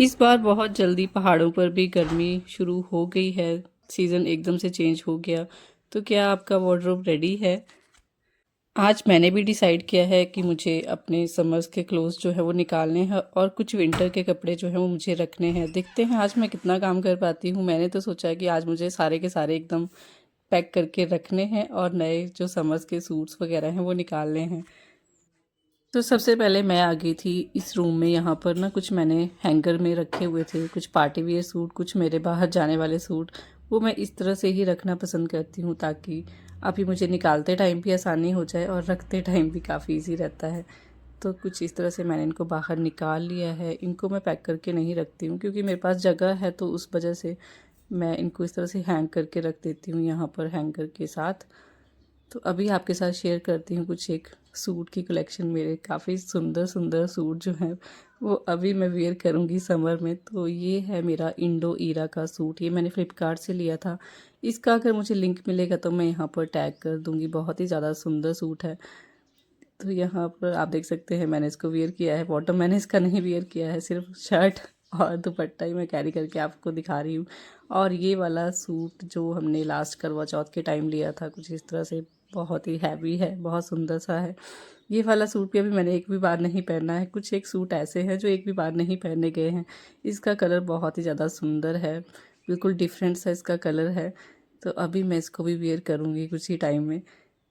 इस बार बहुत जल्दी पहाड़ों पर भी गर्मी शुरू हो गई है। सीज़न एकदम से चेंज हो गया। तो क्या आपका वार्डरोब रेडी है? आज मैंने भी डिसाइड किया है कि मुझे अपने समर्स के क्लोथ्स जो है वो निकालने हैं और कुछ विंटर के कपड़े जो हैं वो मुझे रखने हैं। देखते हैं आज मैं कितना काम कर पाती हूँ। मैंने तो सोचा है कि आज मुझे सारे के सारे एकदम पैक करके रखने हैं और नए जो समर्स के सूट्स वगैरह हैं वो निकालने हैं। तो सबसे पहले मैं आ गई थी इस रूम में। यहाँ पर ना कुछ मैंने हैंगर में रखे हुए थे, कुछ पार्टी वियर सूट, कुछ मेरे बाहर जाने वाले सूट। वो मैं इस तरह से ही रखना पसंद करती हूँ ताकि अभी मुझे निकालते टाइम भी आसानी हो जाए और रखते टाइम भी काफ़ी इजी रहता है। तो कुछ इस तरह से मैंने इनको बाहर निकाल लिया है। इनको मैं पैक करके नहीं रखती हूँ क्योंकि मेरे पास जगह है, तो उस वजह से मैं इनको इस तरह से हैंग करके रख देती हूँ यहाँ पर हैंगर के साथ। तो अभी आपके साथ शेयर करती हूँ कुछ एक सूट की कलेक्शन। मेरे काफ़ी सुंदर सुंदर सूट जो हैं वो अभी मैं वेयर करूँगी समर में। तो ये है मेरा इंडो ईरा का सूट। ये मैंने फ़्लिपकार्ट से लिया था। इसका अगर मुझे लिंक मिलेगा तो मैं यहाँ पर टैग कर दूँगी। बहुत ही ज़्यादा सुंदर सूट है। तो यहाँ पर आप देख सकते हैं मैंने इसको वेयर किया है। बॉटम मैंने इसका नहीं वेयर किया है, सिर्फ शर्ट और दुपट्टा ही मैं कैरी करके आपको दिखा रही हूँ। और ये वाला सूट जो हमने लास्ट करवा चौथ के टाइम लिया था, कुछ इस तरह से बहुत ही हैवी है, बहुत सुंदर सा है। ये वाला सूट भी अभी मैंने एक भी बार नहीं पहना है। कुछ एक सूट ऐसे हैं जो एक भी बार नहीं पहने गए हैं। इसका कलर बहुत ही ज़्यादा सुंदर है, बिल्कुल डिफरेंट सा इसका कलर है। तो अभी मैं इसको भी वेयर करूँगी कुछ ही टाइम में।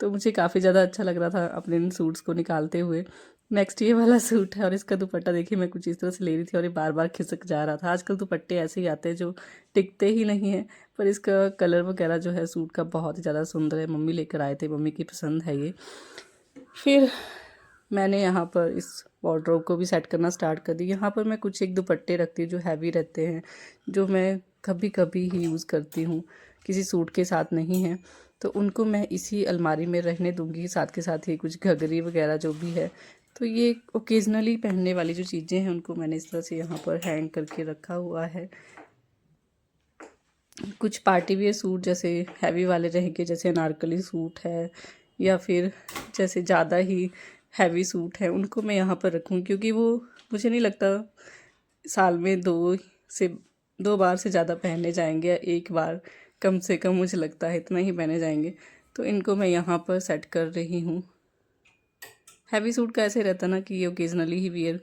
तो मुझे काफ़ी ज़्यादा अच्छा लग रहा था अपने इन सूट्स को निकालते हुए। नेक्स्ट ये वाला सूट है और इसका दुपट्टा देखिए, मैं कुछ इस तरह से ले रही थी और ये बार बार खिसक जा रहा था। आजकल दुपट्टे ऐसे ही आते हैं जो टिकते ही नहीं हैं, पर इसका कलर वगैरह जो है सूट का बहुत ही ज़्यादा सुंदर है। मम्मी लेकर आए थे, मम्मी की पसंद है ये। फिर मैंने यहाँ पर इस वार्डरोब को भी सेट करना स्टार्ट कर दी। यहाँ पर मैं कुछ एक दुपट्टे रखती हूँ जो हैवी रहते हैं, जो मैं कभी कभी ही यूज़ करती हूँ, किसी सूट के साथ नहीं है। तो उनको मैं इसी अलमारी में रहने दूँगी। साथ के साथ ही कुछ घघरी वगैरह जो भी है, तो ये ओकेजनली पहनने वाली जो चीज़ें हैं उनको मैंने इस तरह से यहाँ पर हैंग करके रखा हुआ है। कुछ पार्टी वियर सूट जैसे हैवी वाले रहेंगे, जैसे अनारकली सूट है या फिर जैसे ज़्यादा ही हैवी सूट है, उनको मैं यहाँ पर रखूँ क्योंकि वो मुझे नहीं लगता साल में से दो बार से ज़्यादा पहने जाएंगे, या एक बार कम से कम मुझे लगता है इतना ही पहने जाएंगे। तो इनको मैं यहाँ पर सेट कर रही हूँ। हैवी सूट का ऐसे रहता ना कि ये ओकेजनली ही वियर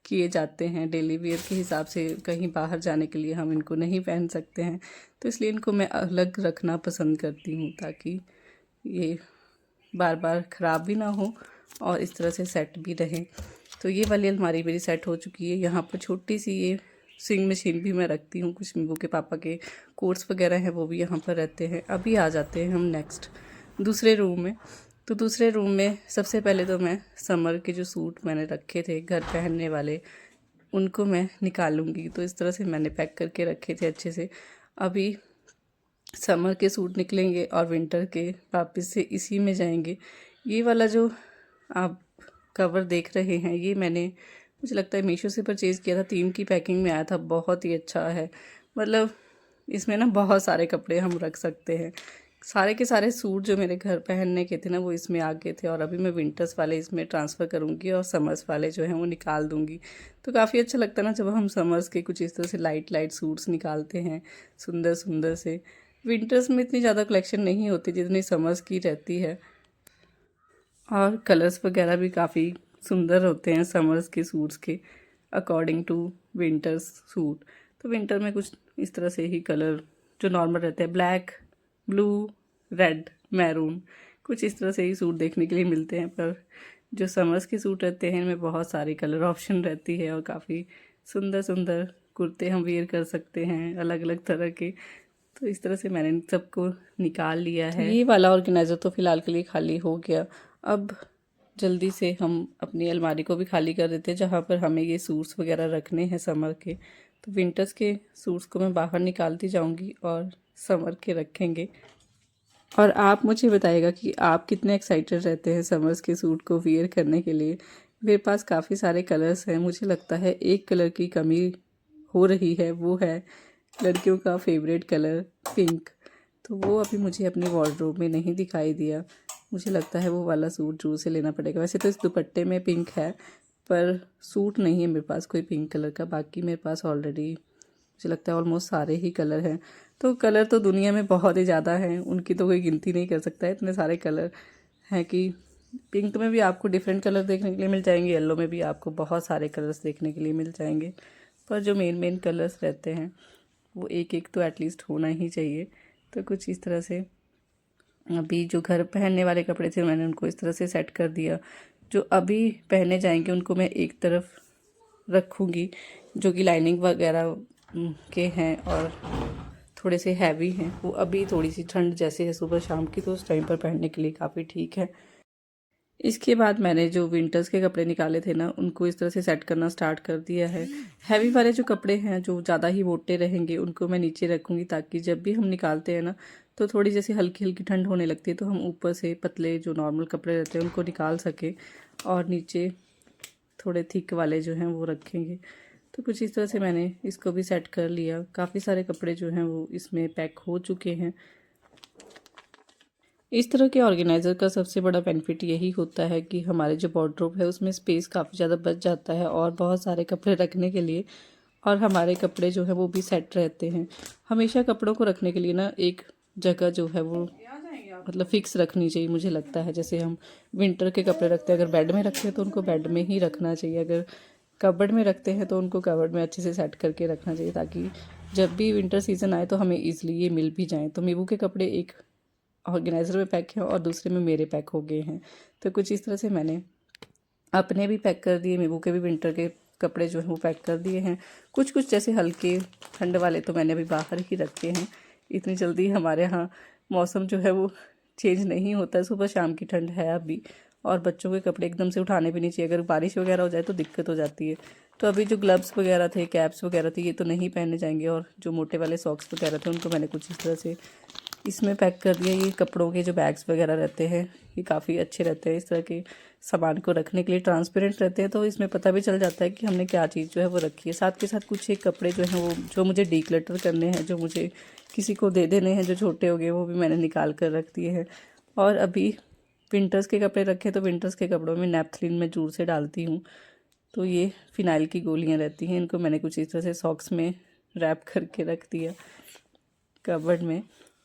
किए जाते हैं, डेली वियर के हिसाब से कहीं बाहर जाने के लिए हम इनको नहीं पहन सकते हैं। तो इसलिए इनको मैं अलग रखना पसंद करती हूँ ताकि ये बार बार ख़राब भी ना हो और इस तरह से सेट भी रहे। तो ये वाली अलमारी मेरी सेट हो चुकी है। यहाँ पर छोटी सी ये स्विंग मशीन भी मैं रखती हूँ। कुछ मीबू के पापा के कोट्स वगैरह हैं वो भी यहाँ पर रहते हैं। अभी आ जाते हैं हम नेक्स्ट दूसरे रूम में। तो दूसरे रूम में सबसे पहले तो मैं समर के जो सूट मैंने रखे थे घर पहनने वाले, उनको मैं निकालूंगी। तो इस तरह से मैंने पैक करके रखे थे अच्छे से। अभी समर के सूट निकलेंगे और विंटर के वापस से इसी में जाएंगे। ये वाला जो आप कवर देख रहे हैं, ये मैंने मुझे लगता है मीशो से परचेज़ किया था। 3 की पैकिंग में आया था, बहुत ही अच्छा है। मतलब इसमें ना बहुत सारे कपड़े हम रख सकते हैं। सारे के सारे सूट जो मेरे घर पहनने के थे ना वो इसमें आ गए थे, और अभी मैं विंटर्स वाले इसमें ट्रांसफ़र करूँगी और समर्स वाले जो हैं वो निकाल दूँगी। तो काफ़ी अच्छा लगता है ना जब हम समर्स के कुछ इस तरह से लाइट लाइट सूट्स निकालते हैं, सुंदर सुंदर से। विंटर्स में इतनी ज़्यादा कलेक्शन नहीं होती जितनी समर्स की रहती है, और कलर्स वगैरह भी काफ़ी सुंदर होते हैं समर्स के सूट्स के अकॉर्डिंग टू विंटर्स सूट। तो विंटर में कुछ इस तरह से ही कलर जो नॉर्मल रहते हैं, ब्लैक, ब्लू, रेड, मैरून, कुछ इस तरह से ही सूट देखने के लिए मिलते हैं। पर जो समर्स के सूट रहते हैं इनमें बहुत सारी कलर ऑप्शन रहती है और काफ़ी सुंदर सुंदर कुर्ते हम वेयर कर सकते हैं अलग अलग तरह के। तो इस तरह से मैंने इन सबको निकाल लिया है। ये वाला ऑर्गेनाइज़र तो फ़िलहाल के लिए खाली हो गया। अब जल्दी से हम अपनी अलमारी को भी खाली कर देते हैं जहाँ पर हमें ये सूट्स वगैरह रखने हैं समर के। तो विंटर्स के सूट्स को मैं बाहर निकालती जाऊँगी और समर के रखेंगे। और आप मुझे बताइएगा कि आप कितने एक्साइटेड रहते हैं समर्स के सूट को वियर करने के लिए। मेरे पास काफ़ी सारे कलर्स हैं। मुझे लगता है एक कलर की कमी हो रही है, वो है लड़कियों का फेवरेट कलर पिंक। तो वो अभी मुझे अपने वार्डरोब में नहीं दिखाई दिया। मुझे लगता है वो वाला सूट जरूर से लेना पड़ेगा। वैसे तो इस दुपट्टे में पिंक है, पर सूट नहीं है मेरे पास कोई पिंक कलर का। बाकी मेरे पास ऑलरेडी मुझे लगता है ऑलमोस्ट सारे ही कलर हैं। तो कलर तो दुनिया में बहुत ही ज़्यादा हैं, उनकी तो कोई गिनती नहीं कर सकता है, इतने सारे कलर हैं कि पिंक में भी आपको डिफरेंट कलर देखने के लिए मिल जाएंगे, येलो में भी आपको बहुत सारे कलर्स देखने के लिए मिल जाएंगे। पर जो मेन कलर्स रहते हैं वो एक एक तो एटलीस्ट होना ही चाहिए। तो कुछ इस तरह से अभी जो घर पहनने वाले कपड़े थे मैंने उनको इस तरह से सेट कर दिया। जो अभी पहने जाएंगे उनको मैं एक तरफ रखूँगी, जो कि लाइनिंग वगैरह के हैं और थोड़े से हैवी हैं। वो अभी थोड़ी सी ठंड जैसे है सुबह शाम की, तो उस टाइम पर पहनने के लिए काफ़ी ठीक है। इसके बाद मैंने जो विंटर्स के कपड़े निकाले थे ना, उनको इस तरह से सेट करना स्टार्ट कर दिया है। हैवी वाले जो कपड़े हैं जो ज़्यादा ही मोटे रहेंगे उनको मैं नीचे रखूँगी, ताकि जब भी हम निकालते हैं ना तो थोड़ी जैसे हल्की हल्की ठंड होने लगती है तो हम ऊपर से पतले जो नॉर्मल कपड़े रहते हैं उनको निकाल सकें, और नीचे थोड़े थिक वाले जो हैं वो रखेंगे। तो कुछ इस तरह से मैंने इसको भी सेट कर लिया। काफ़ी सारे कपड़े जो हैं वो इसमें पैक हो चुके हैं। इस तरह के ऑर्गेनाइज़र का सबसे बड़ा बेनिफिट यही होता है कि हमारे जो वार्डरोब है उसमें स्पेस काफ़ी ज़्यादा बच जाता है और बहुत सारे कपड़े रखने के लिए, और हमारे कपड़े जो है वो भी सेट रहते हैं। हमेशा कपड़ों को रखने के लिए ना एक जगह जो है वो मतलब फ़िक्स रखनी चाहिए मुझे लगता है। जैसे हम विंटर के कपड़े रखते हैं, अगर बेड में रखते हैं तो उनको बेड में ही रखना चाहिए, अगर कबर्ड में रखते हैं तो उनको कबर्ड में अच्छे से सेट करके रखना चाहिए, ताकि जब भी विंटर सीज़न आए तो हमें ईज़िली ये मिल भी जाएँ। तो मीबू के कपड़े एक ऑर्गेनाइज़र में पैक हैं और दूसरे में मेरे पैक हो गए हैं। तो कुछ इस तरह से मैंने अपने भी पैक कर दिए, मीबू के भी विंटर के कपड़े जो हैं वो पैक कर दिए हैं। कुछ कुछ जैसे हल्के ठंड वाले तो मैंने अभी बाहर ही रखे हैं। इतनी जल्दी हमारे यहाँ मौसम जो है वो चेंज नहीं होता है, सुबह शाम की ठंड है अभी, और बच्चों के कपड़े एकदम से उठाने भी नहीं चाहिए, अगर बारिश वगैरह हो जाए तो दिक्कत हो जाती है। तो अभी जो ग्लव्स वगैरह थे, कैप्स वगैरह थी, ये तो नहीं पहने जाएंगे, और जो मोटे वाले सॉक्स वगैरह थे उनको मैंने कुछ इस तरह से इसमें पैक कर दिया। ये कपड़ों के जो बैग्स वगैरह रहते हैं ये काफ़ी अच्छे रहते हैं, इस तरह के सामान को रखने के लिए ट्रांसपेरेंट रहते हैं, तो इसमें पता भी चल जाता है कि हमने क्या चीज़ जो है वो रखी है। साथ के साथ कुछ एक कपड़े जो हैं वो जो मुझे डीक्लटर करने हैं, जो मुझे किसी को दे देने हैं जो छोटे हो गए, वो भी मैंने निकाल कर रख दिए हैं। और अभी विंटर्स के कपड़े रखे तो विंटर्स के कपड़ों में नैपथलीन में जूर से डालती हूँ। तो ये फिनाइल की गोलियाँ रहती हैं, इनको मैंने कुछ इस तरह से सॉक्स में रैप करके रख दिया कबर्ड में।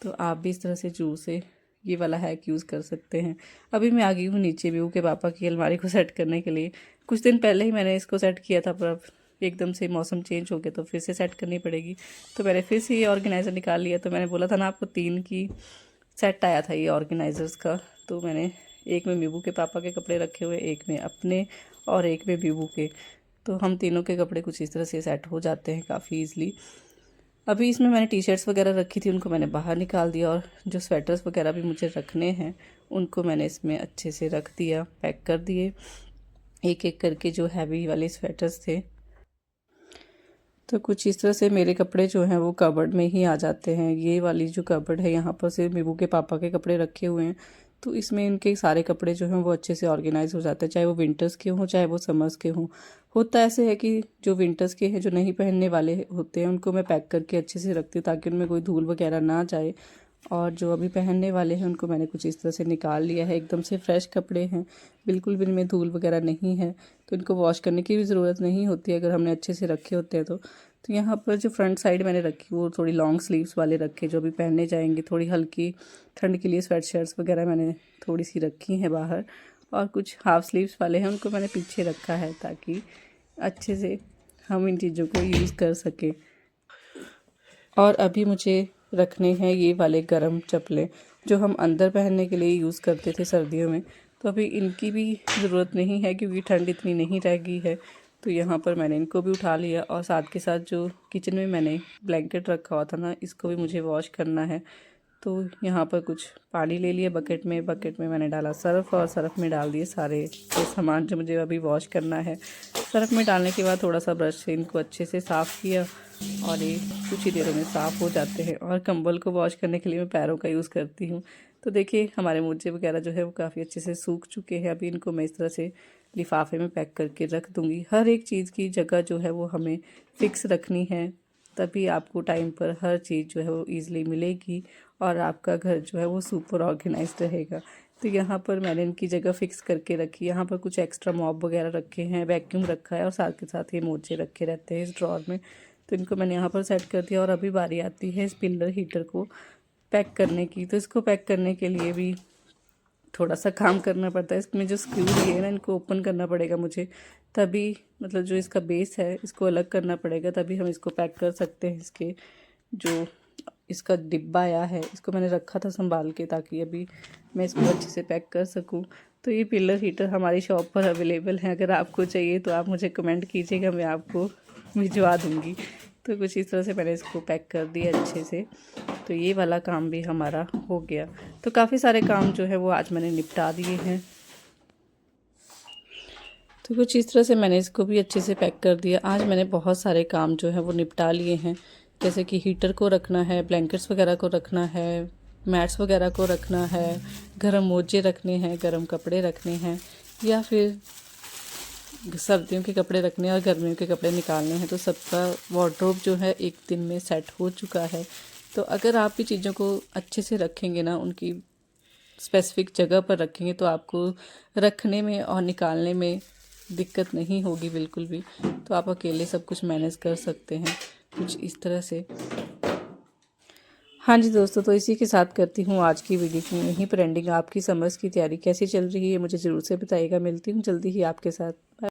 तो आप भी इस तरह से जूर से ये वाला हैक यूज़ कर सकते हैं। अभी मैं आ गई हूँ नीचे मीबू के पापा की अलमारी को सेट करने के लिए। कुछ दिन पहले ही मैंने इसको सेट किया था, पर अब एकदम से मौसम चेंज हो गया तो फिर से सेट करनी पड़ेगी। तो मैंने फिर से ये ऑर्गेनाइज़र निकाल लिया। तो मैंने बोला था ना आपको 3 की सेट आया था ये ऑर्गेनाइज़र्स का। तो मैंने एक में मीबू के पापा के कपड़े रखे हुए, एक में अपने और एक में मीबू के। तो हम तीनों के कपड़े कुछ इस तरह से सेट हो जाते हैं काफ़ी ईज़िली। अभी इसमें मैंने टी शर्ट्स वगैरह रखी थी, उनको मैंने बाहर निकाल दिया, और जो स्वेटर्स वगैरह भी मुझे रखने हैं उनको मैंने इसमें अच्छे से रख दिया, पैक कर दिए एक एक करके जो हैवी वाले स्वेटर्स थे। तो कुछ इस तरह से मेरे कपड़े जो हैं वो कबर्ड में ही आ जाते हैं। ये वाली जो कबर्ड है यहाँ पर से मीबू के पापा के कपड़े रखे हुए हैं, तो इसमें इनके सारे कपड़े जो हैं वो अच्छे से ऑर्गेनाइज हो जाते हैं, चाहे वो विंटर्स के हों चाहे वो समर्स के हों। होता ऐसे है कि जो विंटर्स के हैं जो नहीं पहनने वाले होते हैं उनको मैं पैक करके अच्छे से रखती हूँ, ताकि उनमें कोई धूल वगैरह ना जाए। और जो अभी पहनने वाले हैं उनको मैंने कुछ इस तरह से निकाल लिया है। एकदम से फ्रेश कपड़े हैं, बिल्कुल भी इनमें धूल वगैरह नहीं है, तो इनको वॉश करने की भी ज़रूरत नहीं होती अगर हमने अच्छे से रखे होते हैं तो यहाँ पर जो फ्रंट साइड मैंने रखी वो थोड़ी लॉन्ग स्लीव्स वाले रखे, जो भी पहनने जाएंगे। थोड़ी हल्की ठंड के लिए स्वेट शर्ट्स वगैरह मैंने थोड़ी सी रखी हैं बाहर, और कुछ हाफ स्लीव्स वाले हैं उनको मैंने पीछे रखा है, ताकि अच्छे से हम इन चीज़ों को यूज़ कर सकें। और अभी मुझे रखने हैं ये वाले गरम चप्पलें, जो हम अंदर पहनने के लिए यूज़ करते थे सर्दियों में। तो अभी इनकी भी ज़रूरत नहीं है क्योंकि ठंड इतनी नहीं रह गई है। तो यहाँ पर मैंने इनको भी उठा लिया, और साथ के साथ जो किचन में मैंने ब्लैंकेट रखा हुआ था ना, इसको भी मुझे वॉश करना है। तो यहाँ पर कुछ पानी ले लिया बकेट में मैंने डाला सर्फ़, और सर्फ़ में डाल दिए सारे ये सामान जो मुझे अभी वॉश करना है। सर्फ़ में डालने के बाद थोड़ा सा ब्रश से इनको अच्छे से साफ़ किया, और ये कुछ ही देरों में साफ़ हो जाते हैं। और कंबल को वॉश करने के लिए मैं पैरों का यूज़ करती हूँ। तो देखिए हमारे मोजे वगैरह जो है वो काफ़ी अच्छे से सूख चुके हैं। अभी इनको मैं इस तरह से लिफाफे में पैक करके रख दूँगी। हर एक चीज़ की जगह जो है वो हमें फ़िक्स रखनी है, तभी आपको टाइम पर हर चीज़ जो है वो ईज़िली मिलेगी, और आपका घर जो है वो सुपर ऑर्गेनाइज्ड रहेगा। तो यहाँ पर मैंने इनकी जगह फिक्स करके रखी। यहाँ पर कुछ एक्स्ट्रा मॉप वगैरह रखे हैं, वैक्यूम रखा है और साथ के साथ ये मोजे रखे रहते हैं इस ड्रॉर में। तो इनको मैंने यहाँ पर सेट कर दिया और अभी बारी आती है इस पिलर हीटर को पैक करने की। तो इसको पैक करने के लिए भी थोड़ा सा काम करना पड़ता है। इसमें जो स्क्रू दिए है ना, इनको ओपन करना पड़ेगा मुझे, तभी मतलब जो इसका बेस है इसको अलग करना पड़ेगा, तभी हम इसको पैक कर सकते हैं। इसके जो इसका डिब्बा आया है इसको मैंने रखा था संभाल के, ताकि अभी मैं इसको अच्छे से पैक कर सकूं। तो ये पिलर हीटर हमारी शॉप पर अवेलेबल है, अगर आपको चाहिए तो आप मुझे कमेंट कीजिएगा, मैं आपको भिजवा दूंगी। तो कुछ इस तरह से मैंने इसको पैक कर दिया अच्छे से। तो ये वाला काम भी हमारा हो गया। तो काफ़ी सारे काम जो है वो आज मैंने निपटा दिए हैं। तो कुछ इस तरह से मैंने इसको भी अच्छे से पैक कर दिया। आज मैंने बहुत सारे काम जो है वो निपटा लिए हैं, जैसे कि हीटर को रखना है, ब्लैंकेट्स वगैरह को रखना है, मैट्स वगैरह को रखना है, गर्म मोजे रखने हैं, गर्म कपड़े रखने हैं, या फिर सर्दियों के कपड़े रखने और गर्मियों के कपड़े निकालने हैं। तो सबका वार्डरोब जो है एक दिन में सेट हो चुका है। तो अगर आप भी चीज़ों को अच्छे से रखेंगे ना, उनकी स्पेसिफिक जगह पर रखेंगे, तो आपको रखने में और निकालने में दिक्कत नहीं होगी बिल्कुल भी। तो आप अकेले सब कुछ मैनेज कर सकते हैं कुछ इस तरह से। हाँ जी दोस्तों, तो इसी के साथ करती हूँ आज की वीडियो की यहीं पर एंडिंग। आपकी समर्स की तैयारी कैसी चल रही है मुझे ज़रूर से बताइएगा। मिलती हूँ जल्दी ही आपके साथ।